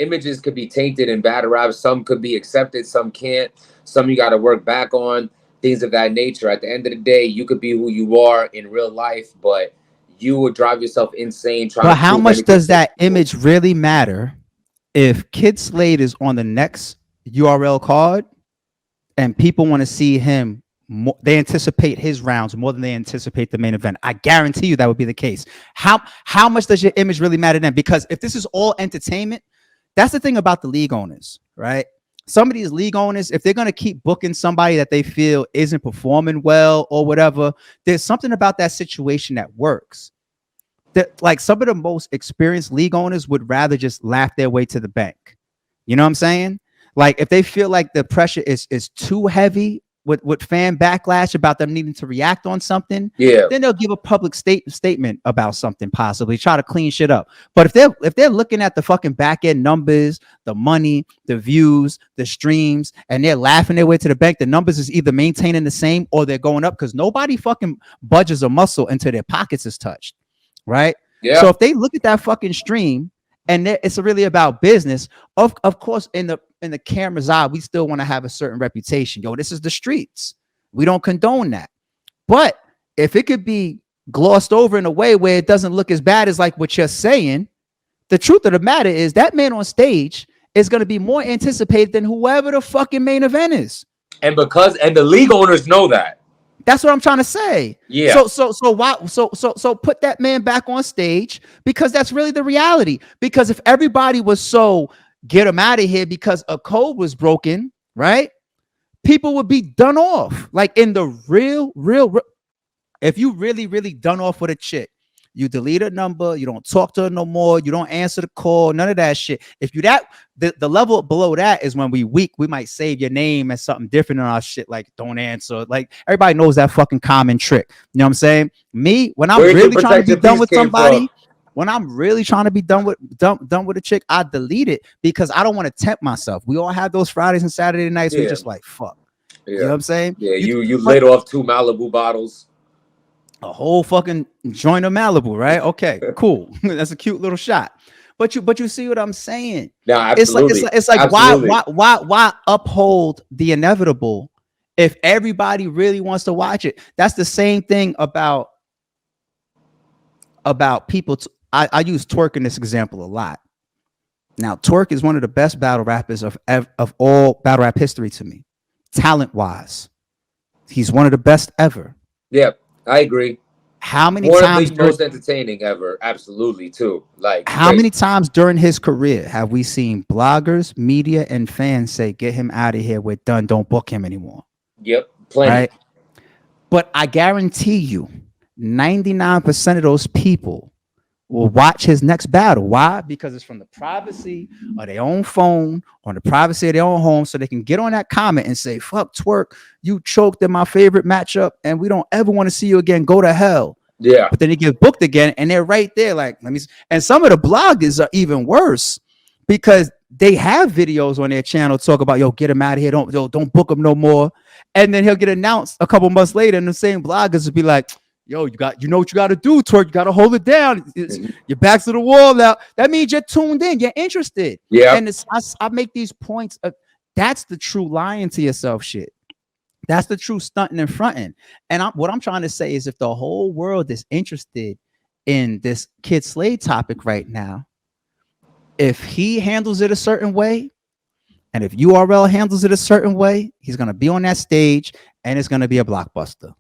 images could be tainted in battle rap. Some could be accepted, some can't. Some you got to work back on, things of that nature. At the end of the day, you could be who you are in real life, but you would drive yourself insane trying But to how prove much anything does that image really matter if Kyd Slade is on the next URL card and people want to see him? They anticipate his rounds more than they anticipate the main event. I guarantee you that would be the case. How much does your image really matter then? Because if this is all entertainment, that's the thing about the league owners, right? Some of these league owners, if they're going to keep booking somebody that they feel isn't performing well or whatever, there's something about that situation that works. That, like, some of the most experienced league owners would rather just laugh their way to the bank. You know what I'm saying? Like, if they feel like the pressure is too heavy with fan backlash about them needing to react on something, then they'll give a public statement about something, possibly try to clean shit up. But if they're looking at the fucking back end numbers, the money, the views, the streams, and they're laughing their way to the bank, the numbers is either maintaining the same or they're going up, because nobody fucking budges a muscle until their pockets is touched, right? So if they look at that fucking stream and it's really about business, of course, in the camera's eye, we still want to have a certain reputation. Yo, this is the streets. We don't condone that. But if it could be glossed over in a way where it doesn't look as bad as like what you're saying, the truth of the matter is that man on stage is going to be more anticipated than whoever the fucking main event is. And the league owners know that. That's what I'm trying to say. Yeah. So put that man back on stage, because that's really the reality. Because if everybody was so get him out of here because a code was broken, right? People would be done off. Like, in the real, if you really done off with a chick, you delete a number, you don't talk to her no more, you don't answer the call, none of that shit. If you the level below that is when we might save your name as something different in our shit, like don't answer. Like, everybody knows that fucking common trick. You know what I'm saying? Me, when I'm really trying to be done with somebody, when I'm really trying to be done with a chick, I delete it because I don't want to tempt myself. We all have those Fridays and Saturday nights where we're just like, fuck. You know what I'm saying? Yeah, you laid off 2 Malibu bottles. A whole fucking joint of Malibu, right? Okay, cool. That's a cute little shot. But you see what I'm saying? No, absolutely. It's like why uphold the inevitable if everybody really wants to watch it? That's the same thing about people. I use Twerk in this example a lot. Now, Twerk is one of the best battle rappers of all battle rap history to me, talent wise. He's one of the best ever. Yeah. I agree. How many times most entertaining ever? Absolutely, too. Like, how many times during his career have we seen bloggers, media, and fans say, "Get him out of here. We're done. Don't book him anymore." Yep, plenty. Right? But I guarantee you, 99% of those people will watch his next battle. Why? Because it's from the privacy of their own phone or the privacy of their own home, so they can get on that comment and say, fuck Twerk, you choked in my favorite matchup and we don't ever want to see you again. Go to hell. Yeah. But then he gets booked again and they're right there like, let me see. And some of the bloggers are even worse because they have videos on their channel talk about, yo, get him out of here. Don't book him no more. And then he'll get announced a couple months later and the same bloggers will be like, yo, you know what you got to do, Twerk. You got to hold it down. Your back's to the wall now. That means you're tuned in. You're interested. Yeah. And I make these points. That's the true lying to yourself shit. That's the true stunting and fronting. And what I'm trying to say is if the whole world is interested in this Kyd Slade topic right now, if he handles it a certain way, and if URL handles it a certain way, he's going to be on that stage and it's going to be a blockbuster.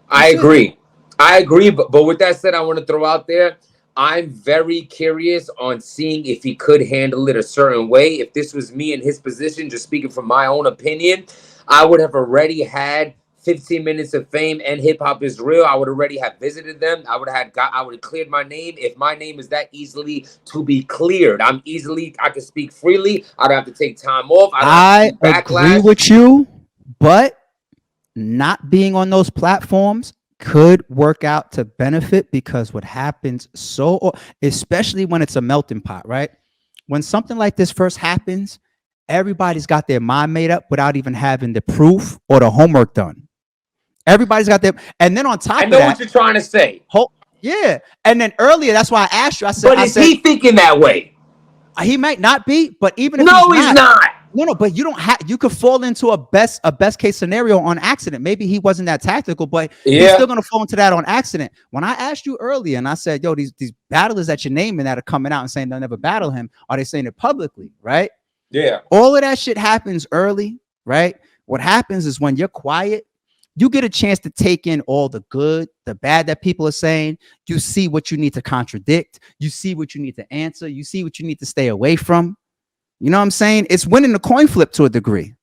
I agree. But with that said, I want to throw out there, I'm very curious on seeing if he could handle it a certain way. If this was me in his position, just speaking from my own opinion, I would have already had 15 minutes of fame and Hip Hop Is Real. I would already have visited them. I would have cleared my name. If my name is that easily to be cleared, I can speak freely. I don't have to take time off. I agree with you, but not being on those platforms could work out to benefit, because what happens especially when it's a melting pot, right? When something like this first happens, everybody's got their mind made up without even having the proof or the homework done. Everybody's got their, and then on top of that, I know what you're trying to say. Yeah. And then earlier, that's why I asked you, but is he thinking that way? He might not be, but even if he's not. No, but you don't have. You could fall into a best case scenario on accident. Maybe he wasn't that tactical, but he's still gonna fall into that on accident. When I asked you earlier, and I said, "Yo, these battlers that you're naming that are coming out and saying they'll never battle him, are they saying it publicly?" Right? Yeah. All of that shit happens early, right? What happens is when you're quiet, you get a chance to take in all the good, the bad that people are saying. You see what you need to contradict. You see what you need to answer. You see what you need to stay away from. You know what I'm saying? It's winning the coin flip to a degree.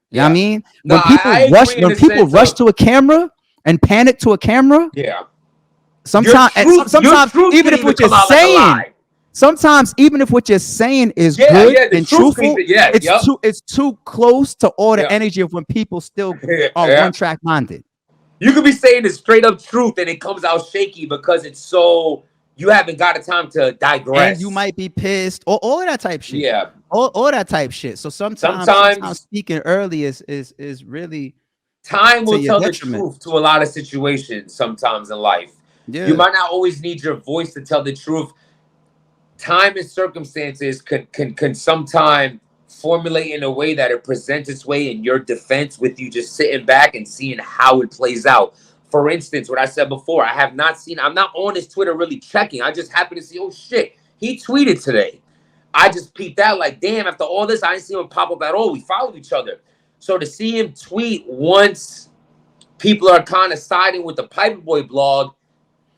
You know what I mean? No, When people rush to a camera and panic to a camera, sometimes even if what you're saying, sometimes even if what you're saying is good and truthful, it's too close to all the energy of when people still are one track minded. You could be saying the straight up truth and it comes out shaky because it's so you haven't got a time to digress. And you might be pissed or all of that type shit. Yeah. All that type shit. So sometimes speaking early is really time will tell the truth to a lot of situations sometimes in life. Yeah. You might not always need your voice to tell the truth. Time and circumstances can sometimes formulate in a way that it presents its way in your defense with you just sitting back and seeing how it plays out. For instance, what I said before, I'm not on his Twitter really checking. I just happen to see, oh shit, he tweeted today. I just peeped out like, damn, after all this, I didn't see him pop up at all. We followed each other. So to see him tweet once people are kind of siding with the Piperboy blog,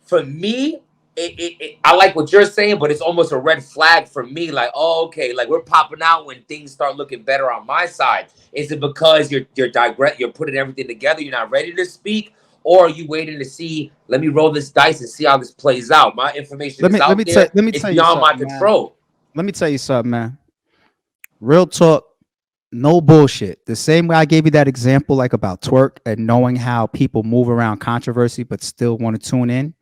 for me, I like what you're saying, but it's almost a red flag for me. Like, oh, okay, like we're popping out when things start looking better on my side. Is it because you're putting everything together, you're not ready to speak? Or are you waiting to see, let me roll this dice and see how this plays out? My information is out there. It's beyond my control. Let me tell you something, man. Real talk, no bullshit. The same way I gave you that example, like about twerk and knowing how people move around controversy but still want to tune in,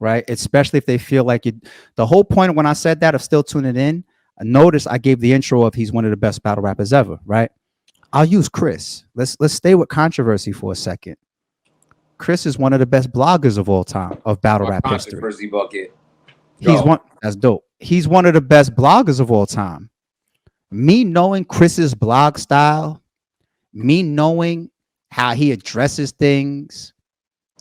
right? Especially if they feel like the whole point of when I said that of still tuning in, notice I gave the intro of he's one of the best battle rappers ever, right? I'll use Chris. Let's stay with controversy for a second. Chris is one of the best bloggers of all time of battle rap history. Bucket. That's dope. He's one of the best bloggers of all time. Me knowing Chris's blog style, me knowing how he addresses things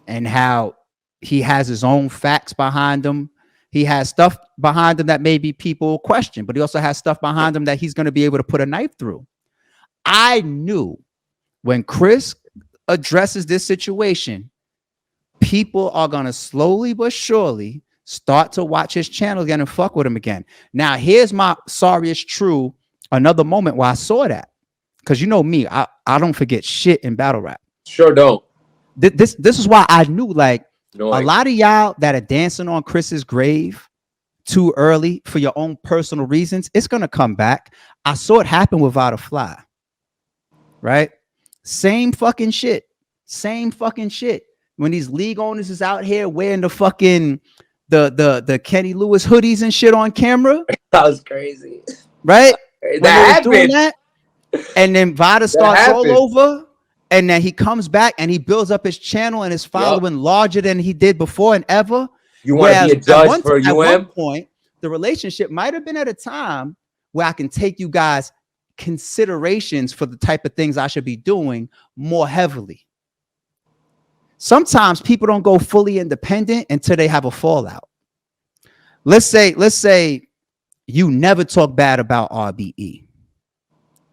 and how he has his own facts behind him. He has stuff behind him that maybe people question, but he also has stuff behind him that he's going to be able to put a knife through. I knew when Chris addresses this situation, people are going to slowly but surely start to watch his channel again and fuck with him again. Now, here's my sorry it's true. Another moment where I saw that, because you know me, I don't forget shit in battle rap. Sure don't. This is why I knew, like, a lot of y'all that are dancing on Chris's grave too early for your own personal reasons, it's gonna come back. I saw it happen with Vada Fly. Right? Same fucking shit. When these league owners is out here wearing the fucking the Kenny Lewis hoodies and shit on camera. That was crazy. Right? That doing that, and then Vada starts all over, and then he comes back and he builds up his channel and his following larger than he did before and ever. You want to be a judge for UM? At one point, the relationship might have been at a time where I can take you guys considerations for the type of things I should be doing more heavily. Sometimes people don't go fully independent until they have a fallout. Let's say you never talk bad about RBE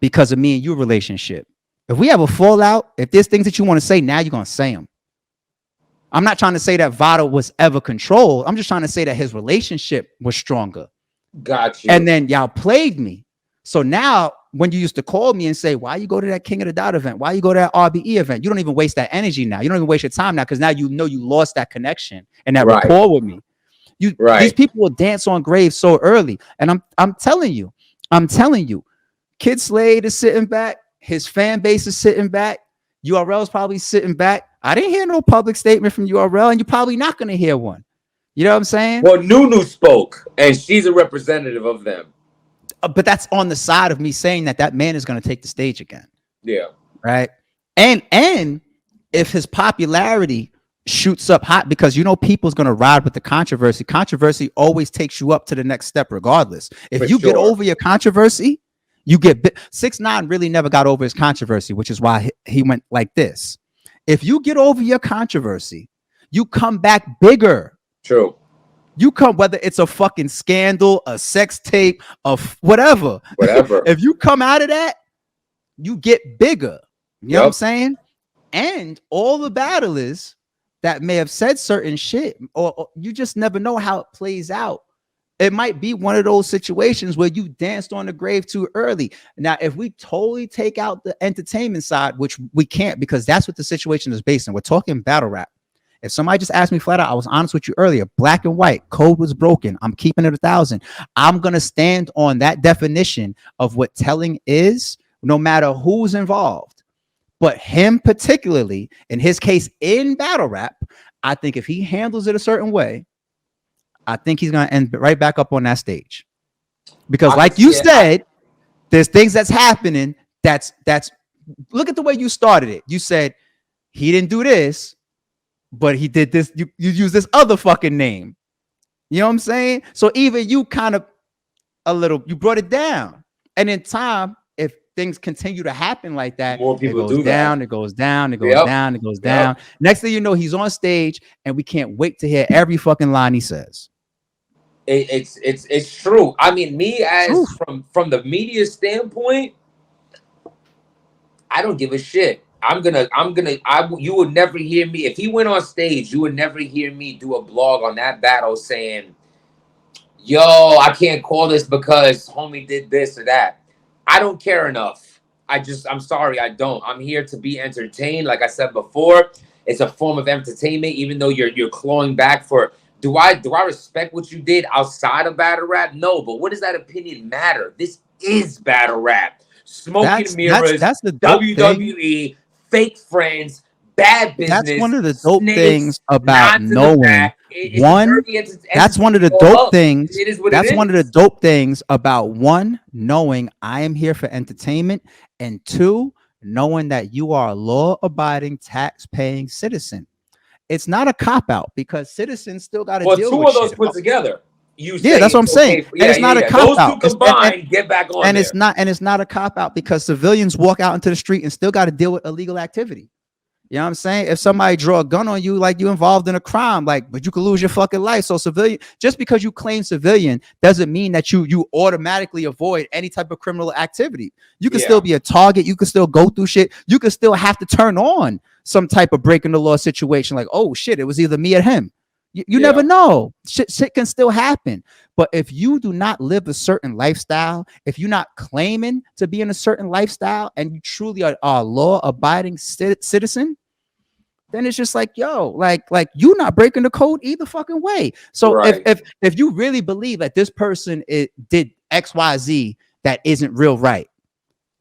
because of me and your relationship. If we have a fallout, if there's things that you want to say, now you're going to say them. I'm not trying to say that Vada was ever controlled. I'm just trying to say that his relationship was stronger. Got you. And then y'all played me. So now when you used to call me and say, why you go to that King of the Dot event? Why you go to that RBE event? You don't even waste that energy now. You don't even waste your time now because now you know you lost that connection and that rapport with me. These people will dance on graves so early. And I'm telling you, Kyd Slade is sitting back. His fan base is sitting back. URL is probably sitting back. I didn't hear no public statement from URL, and you're probably not going to hear one. You know what I'm saying? Well, Nunu spoke, and she's a representative of them. But that's on the side of me saying that man is going to take the stage again. Yeah. Right. And if his popularity shoots up hot because you know people's gonna ride with the controversy. Controversy always takes you up to the next step, regardless. If you get over your controversy, you get 6ix9ine really never got over his controversy, which is why he went like this. If you get over your controversy, you come back bigger. True. You come, whether it's a fucking scandal, a sex tape, of whatever. If you come out of that, you get bigger. You know what I'm saying? And all the battlers that may have said certain shit, or you just never know how it plays out. It might be one of those situations where you danced on the grave too early. Now, if we totally take out the entertainment side, which we can't, because that's what the situation is based on. We're talking battle rap. If somebody just asked me flat out, I was honest with you earlier, black and white, code was broken. I'm keeping it 1,000. I'm going to stand on that definition of what telling is, no matter who's involved. But him particularly, in his case, in battle rap, I think if he handles it a certain way, I think he's going to end right back up on that stage. Because like you said, there's things that's happening that's look at the way you started it. You said he didn't do this, but he did this. You use this other fucking name. You know what I'm saying? So even you kind of you brought it down. And in time, if things continue to happen like that, more people it goes down, it goes down, it goes down, it goes down. Next thing you know, he's on stage and we can't wait to hear every fucking line he says. It's true. I mean, me as from the media standpoint, I don't give a shit. You would never hear me. If he went on stage, you would never hear me do a blog on that battle saying, yo, I can't call this because homie did this or that. I don't care enough. I'm sorry, I don't. I'm here to be entertained. Like I said before, it's a form of entertainment, even though you're clawing back for. Do I respect what you did outside of battle rap? No, but what does that opinion matter? This is battle rap. Smoke and mirrors, that's the WWE, fake friends, bad business. That's one of the dope things about knowing. That's one of the dope things. It is what that's one of the dope things about one, knowing I am here for entertainment, and two, knowing that you are a law-abiding, tax-paying citizen. It's not a cop-out because citizens still got to deal with shit. Well, two of those put together. That's what I'm saying. And it's not a cop-out. Those two combined, get back on and there. It's not a cop-out because civilians walk out into the street and still got to deal with illegal activity. You know what I'm saying? If somebody draw a gun on you, like you involved in a crime, but you could lose your fucking life. So civilian, just because you claim civilian doesn't mean that you automatically avoid any type of criminal activity. You can still be a target. You can still go through shit. You can still have to turn on some type of breaking the law situation. Like, oh shit, it was either me or him. You never know. Shit can still happen. But if you do not live a certain lifestyle, if you're not claiming to be in a certain lifestyle and you truly are a law-abiding citizen, then it's just like, yo, like you not breaking the code either fucking way. So if you really believe that this person did XYZ that isn't real right,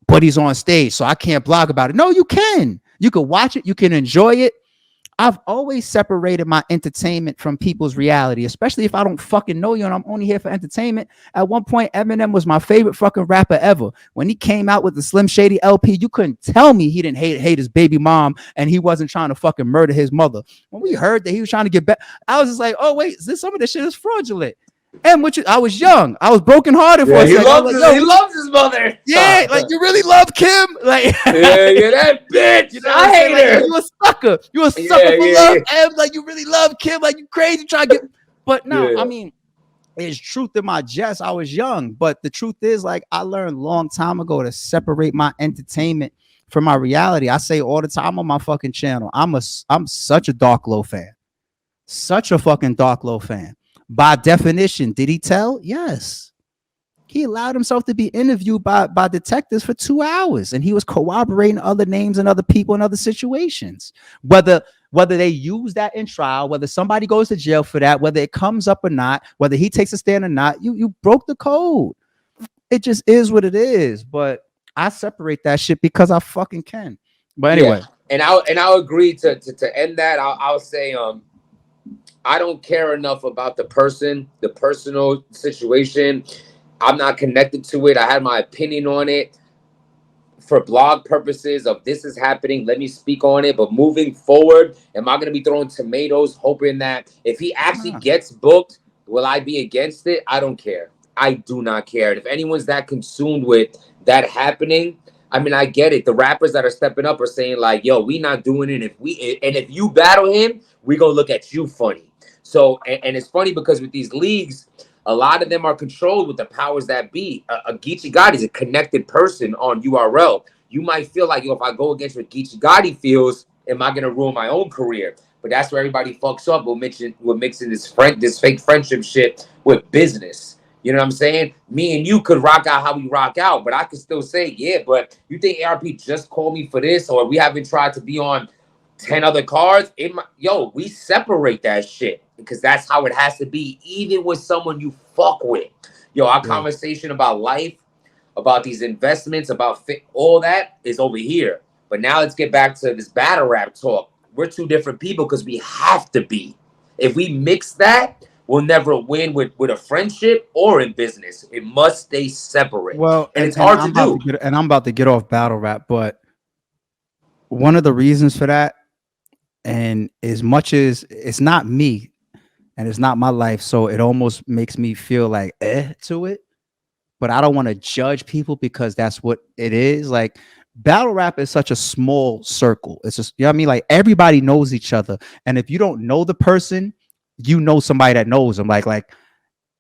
but he's on stage, so I can't blog about it. No, you can. You can watch it. You can enjoy it. I've always separated my entertainment from people's reality, especially if I don't fucking know you and I'm only here for entertainment. At one point, Eminem was my favorite fucking rapper ever. When he came out with the Slim Shady LP, you couldn't tell me he didn't hate his baby mom and he wasn't trying to fucking murder his mother. When we heard that he was trying to get back, I was just like, oh, wait, some of this shit is fraudulent. And I was young. I was brokenhearted for a second. He loves his mother. Yeah, like you really love Kim. Like that bitch. You know I hate her. Like, you a sucker. You a sucker for love. And like you really love Kim. Like you crazy trying to get. But no, I mean, it's truth in my jest. I was young, but the truth is, like, I learned a long time ago to separate my entertainment from my reality. I say all the time on my fucking channel, I'm such a Dark Low fan. Such a fucking Dark Low fan. By definition, did he tell? Yes. He allowed himself to be interviewed by detectives for 2 hours, and he was corroborating other names and other people in other situations. Whether they use that in trial, whether somebody goes to jail for that, whether it comes up or not, whether he takes a stand or not, you broke the code. It just is what it is. But I separate that shit because I fucking can. But anyway, and I'll agree to end that. I'll say I don't care enough about the personal situation. I'm not connected to it. I had my opinion on it. for blog purposes of this is happening, let me speak on it. But moving forward, am I going to be throwing tomatoes hoping that if he actually gets booked, will I be against it? I don't care. I do not care. And if anyone's that consumed with that happening, I mean, I get it. The rappers that are stepping up are saying like, yo, we not doing it. If you battle him, we going to look at you funny. So, and it's funny because with these leagues, a lot of them are controlled with the powers that be. A Geechee Gotti is a connected person on URL. You might feel like, yo, if I go against what Geechee Gotti feels, am I going to ruin my own career? But that's where everybody fucks up with mixing this fake friendship shit with business. You know what I'm saying? Me and you could rock out how we rock out, but I could still say, yeah, but you think ARP just called me for this, or we haven't tried to be on 10 other cards? Yo, we separate that shit because that's how it has to be, even with someone you fuck with. Yo, our conversation about life, about these investments, about all that is over here. But now let's get back to this battle rap talk. We're two different people because we have to be. If we mix that, we'll never win with a friendship or in business. It must stay separate. Well, and it's hard to do. I'm about to get off battle rap, but one of the reasons for that, and as much as it's not me and it's not my life, so it almost makes me feel like to it, but I don't want to judge people because that's what it is. Like, battle rap is such a small circle. It's just, you know what I mean? Like, everybody knows each other. And if you don't know the person, you know somebody that knows them. Like, you know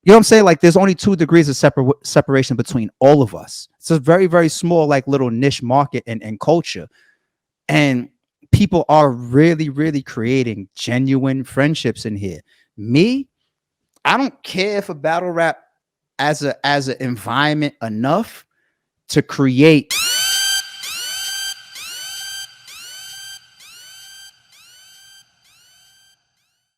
what I'm saying? Like, there's only 2 degrees of separation between all of us. It's a very, very small, like, little niche market and culture. And people are really, really creating genuine friendships in here. Me, I don't care for battle rap as an environment enough to create